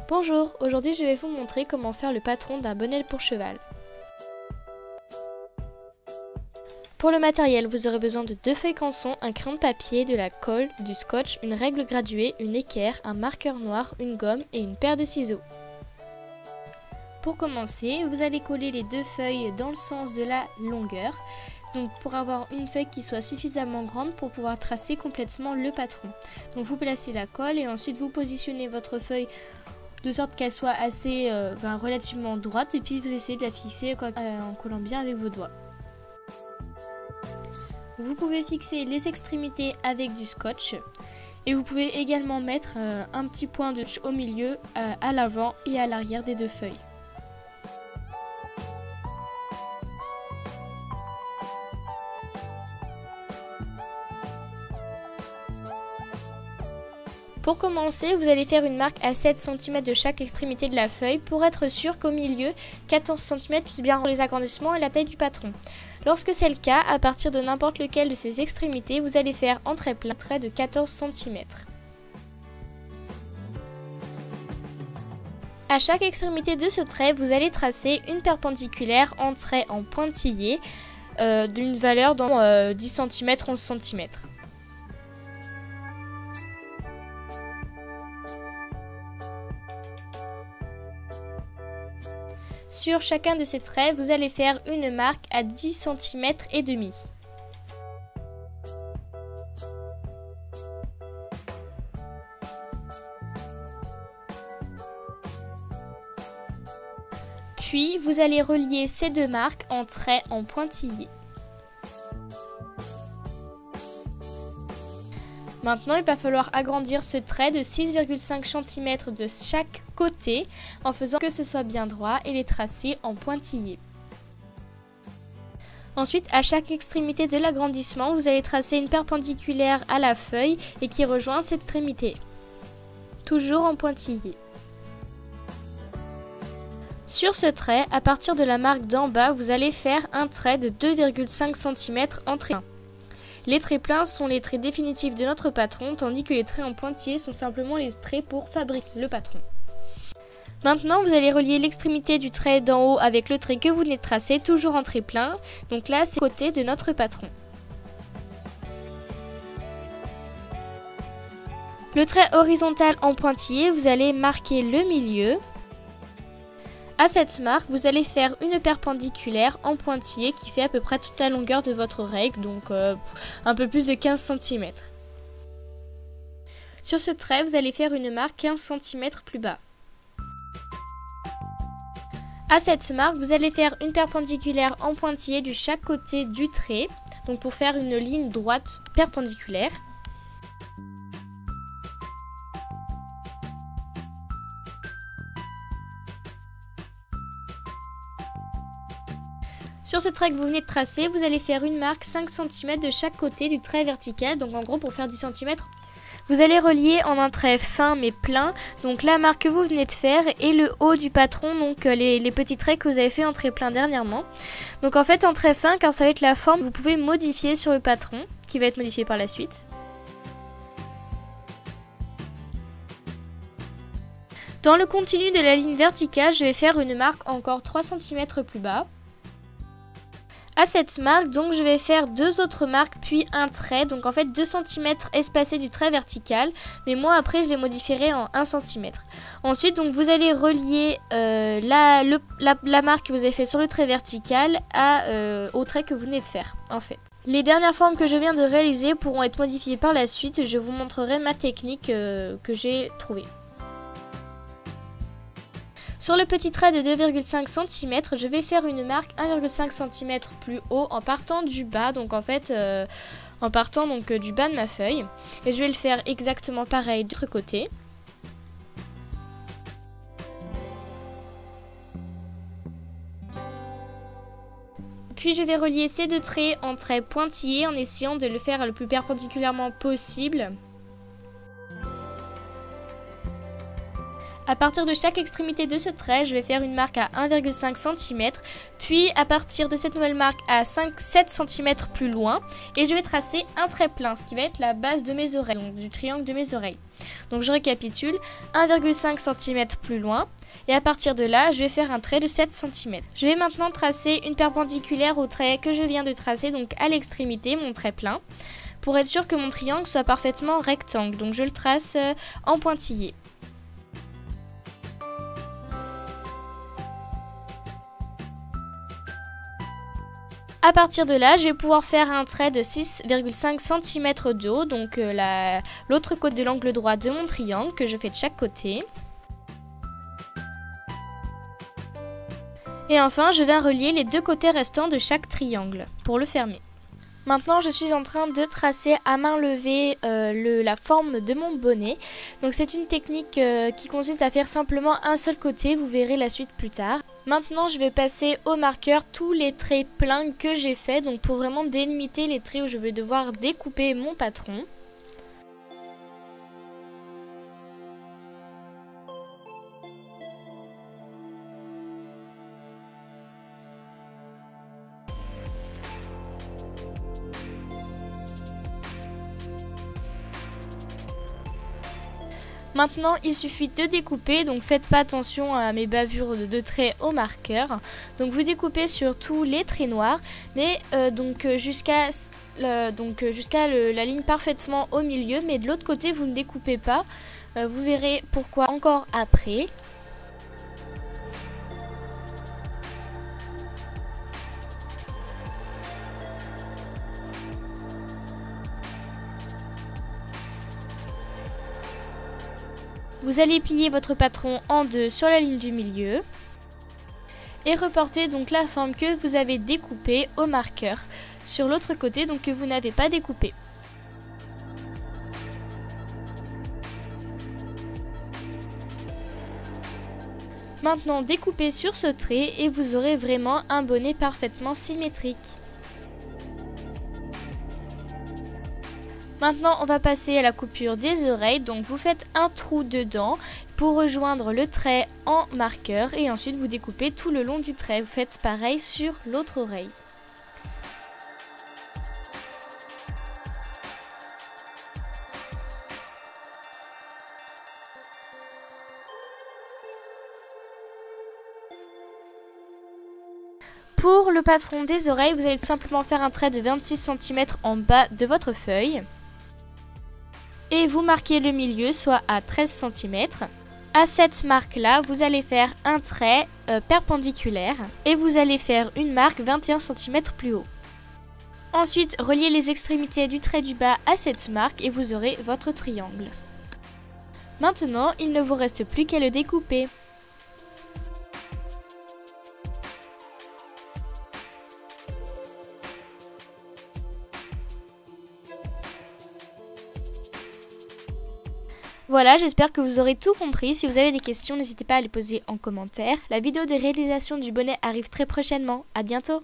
Bonjour, aujourd'hui je vais vous montrer comment faire le patron d'un bonnet pour cheval. Pour le matériel, vous aurez besoin de 2 feuilles canson, un crayon de papier, de la colle, du scotch, une règle graduée, une équerre, un marqueur noir, une gomme et une paire de ciseaux. Pour commencer, vous allez coller les 2 feuilles dans le sens de la longueur, donc pour avoir une feuille qui soit suffisamment grande pour pouvoir tracer complètement le patron. Donc vous placez la colle et ensuite vous positionnez votre feuille de sorte qu'elle soit assez relativement droite et puis vous essayez de la fixer en collant bien avec vos doigts. Vous pouvez fixer les extrémités avec du scotch et vous pouvez également mettre un petit point de au milieu, à l'avant et à l'arrière des 2 feuilles. Pour commencer, vous allez faire une marque à 7 cm de chaque extrémité de la feuille pour être sûr qu'au milieu, 14 cm puisse bien rendre les agrandissements et la taille du patron. Lorsque c'est le cas, à partir de n'importe lequel de ces extrémités, vous allez faire en trait plein un trait de 14 cm. À chaque extrémité de ce trait, vous allez tracer une perpendiculaire en trait en pointillé d'une valeur dans 10 cm, 11 cm. Sur chacun de ces traits, vous allez faire une marque à 10 cm et demi. Puis, vous allez relier ces 2 marques en traits en pointillé. Maintenant, il va falloir agrandir ce trait de 6,5 cm de chaque côté en faisant que ce soit bien droit et les tracer en pointillé. Ensuite, à chaque extrémité de l'agrandissement, vous allez tracer une perpendiculaire à la feuille et qui rejoint cette extrémité, toujours en pointillé. Sur ce trait, à partir de la marque d'en bas, vous allez faire un trait de 2,5 cm en trait plein. Les traits pleins sont les traits définitifs de notre patron, tandis que les traits en pointillé sont simplement les traits pour fabriquer le patron. Maintenant, vous allez relier l'extrémité du trait d'en haut avec le trait que vous venez de tracer, toujours en trait plein. Donc là, c'est le côté de notre patron. Le trait horizontal en pointillé, vous allez marquer le milieu. À cette marque, vous allez faire une perpendiculaire en pointillé qui fait à peu près toute la longueur de votre règle, donc un peu plus de 15 cm. Sur ce trait, vous allez faire une marque 15 cm plus bas. À cette marque, vous allez faire une perpendiculaire en pointillé de chaque côté du trait, donc pour faire une ligne droite perpendiculaire. Sur ce trait que vous venez de tracer, vous allez faire une marque 5 cm de chaque côté du trait vertical, donc en gros pour faire 10 cm. Vous allez relier en un trait fin mais plein, donc la marque que vous venez de faire et le haut du patron, donc les petits traits que vous avez fait en trait plein dernièrement. Donc en fait en trait fin, car ça va être la forme, vous pouvez modifier sur le patron, qui va être modifié par la suite. Dans le continu de la ligne verticale, je vais faire une marque encore 3 cm plus bas. À cette marque, donc je vais faire 2 autres marques puis un trait, donc en fait 2 cm espacés du trait vertical, mais moi après je les modifierai en 1 cm. Ensuite donc vous allez relier la marque que vous avez fait sur le trait vertical au trait que vous venez de faire en fait. Les dernières formes que je viens de réaliser pourront être modifiées par la suite, je vous montrerai ma technique que j'ai trouvée. Sur le petit trait de 2,5 cm, je vais faire une marque 1,5 cm plus haut en partant du bas, donc en fait en partant donc du bas de ma feuille. Et je vais le faire exactement pareil de l'autre côté. Puis je vais relier ces 2 traits en traits pointillés en essayant de le faire le plus perpendiculairement possible. À partir de chaque extrémité de ce trait, je vais faire une marque à 1,5 cm, puis à partir de cette nouvelle marque à 7 cm plus loin, et je vais tracer un trait plein, ce qui va être la base de mes oreilles, donc du triangle de mes oreilles. Donc je récapitule, 1,5 cm plus loin, et à partir de là, je vais faire un trait de 7 cm. Je vais maintenant tracer une perpendiculaire au trait que je viens de tracer, donc à l'extrémité, mon trait plein, pour être sûr que mon triangle soit parfaitement rectangle, donc je le trace en pointillé. À partir de là, je vais pouvoir faire un trait de 6,5 cm de haut, donc l'autre côté de l'angle droit de mon triangle que je fais de chaque côté. Et enfin, je vais relier les deux côtés restants de chaque triangle pour le fermer. Maintenant, je suis en train de tracer à main levée la forme de mon bonnet. Donc c'est une technique qui consiste à faire simplement un seul côté, vous verrez la suite plus tard. Maintenant, je vais passer au marqueur tous les traits pleins que j'ai fait, donc pour vraiment délimiter les traits où je vais devoir découper mon patron. Maintenant, il suffit de découper, donc faites pas attention à mes bavures de traits au marqueur. Donc vous découpez sur tous les traits noirs, mais jusqu'à la ligne parfaitement au milieu, mais de l'autre côté vous ne découpez pas. Vous verrez pourquoi encore après. Vous allez plier votre patron en deux sur la ligne du milieu et reporter donc la forme que vous avez découpée au marqueur sur l'autre côté, donc que vous n'avez pas découpé. Maintenant découpez sur ce trait et vous aurez vraiment un bonnet parfaitement symétrique. Maintenant, on va passer à la coupure des oreilles. Donc, vous faites un trou dedans pour rejoindre le trait en marqueur et ensuite vous découpez tout le long du trait. Vous faites pareil sur l'autre oreille. Pour le patron des oreilles, vous allez tout simplement faire un trait de 26 cm en bas de votre feuille. Et vous marquez le milieu, soit à 13 cm. À cette marque-là, vous allez faire un trait perpendiculaire et vous allez faire une marque 21 cm plus haut. Ensuite, reliez les extrémités du trait du bas à cette marque et vous aurez votre triangle. Maintenant, il ne vous reste plus qu'à le découper. Voilà, j'espère que vous aurez tout compris. Si vous avez des questions, n'hésitez pas à les poser en commentaire. La vidéo de réalisation du bonnet arrive très prochainement. À bientôt!